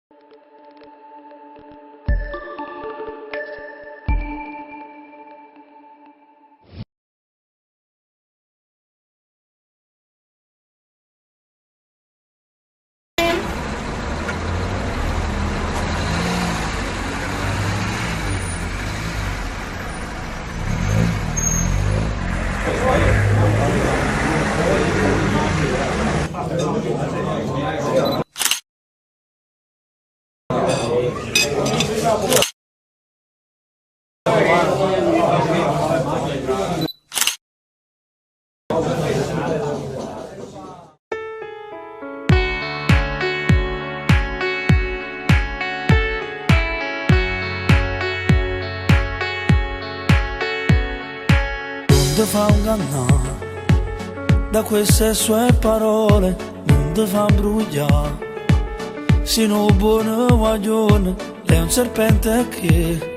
Non ti fa ingannare da queste sue parole, non ti fa imbrugliare. Se non buono guaglione, lei è un serpente che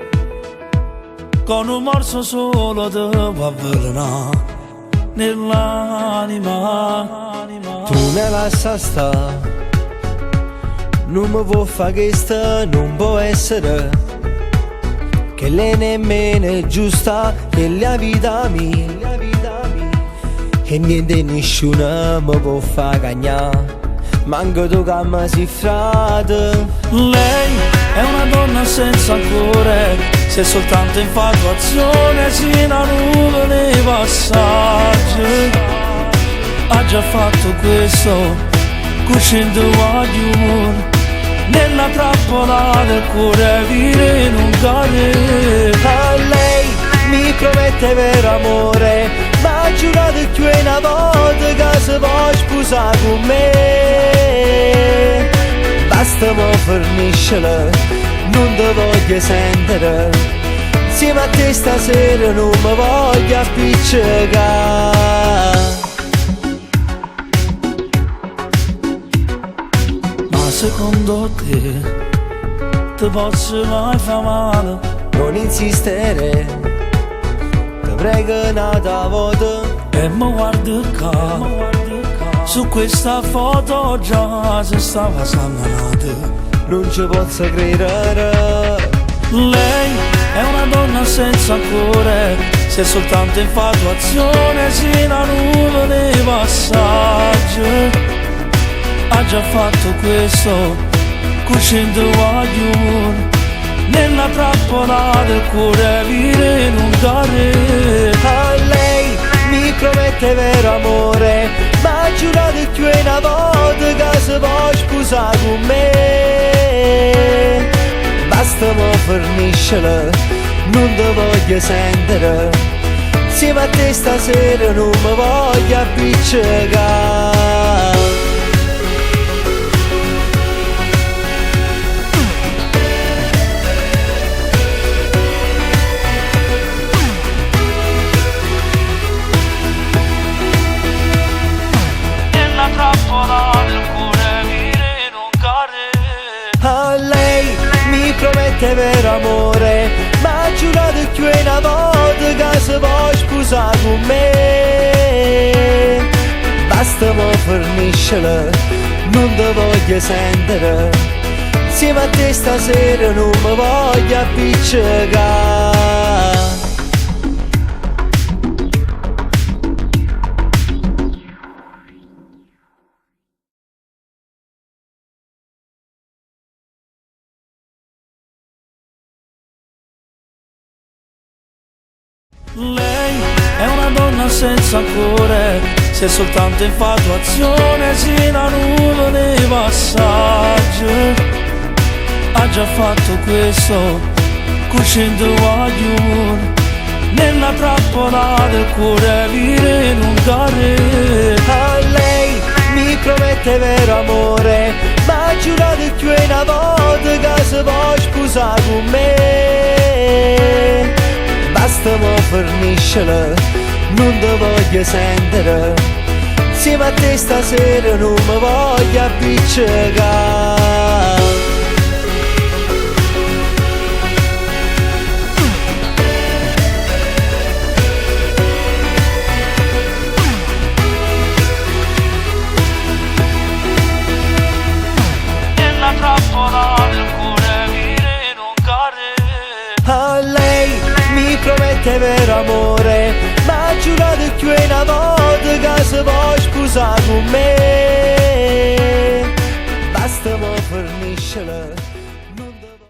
con un morso solo ti può avvelenare nell'anima. Tu me lascia stare, non mi può fare questa, non può essere che lei nemmeno è giusta, che la vita mia e niente nessuno mi può far cagnare, manco tu che mi sei frate. Lei è una donna senza cuore, se soltanto infatuazione si una nube nei passaggi. Ha già fatto questo, cucendo guaglione nella trappola del cuore vire in un carre. A lei mi promette vero amore, ma ha giurato più una volta che si può sposare con me. Basta mo forniscela, non ti voglio sentire, insieme a te stasera non mi voglio appiccicare. Secondo te ti posso mai far male? Non insistere, ti prego un'altra volta. E mi guardi qua, su questa foto già si stava sannata. Non ci posso credere. Lei è una donna senza cuore, se soltanto infatuazione si una nube nei passaggi. Ha già fatto questo, cucendo guaglione nella trappola del cuore vire in un carre. A lei mi promette vero amore, ma ha giurato più una volta che si può sposare con me. Basta mo forniscela, non ti voglio sentire, insieme a te stasera non mi voglio appiccicare. A lei mi promette vero amore, ma ha giurato più una volta che si può sposare con me. Basta mo forniscela, non ti voglio sentire, insieme a te stasera non mi voglio appiccicare. Lei è una donna senza cuore, se soltanto infatuazione si una nube nei passaggi. Ha già fatto questo, cucendo guaglione nella trappola del cuore vire in un carre. A lei mi promette vero amore, ma ha giurato più una volta che si può sposare con me. Basta mo forniscela, non ti voglio sentire, insieme a te stasera non mi voglio appiccicare. Nella trappola te vero amore, ma giurato che una volta che se vuoi sposare con me, basta mi forniscere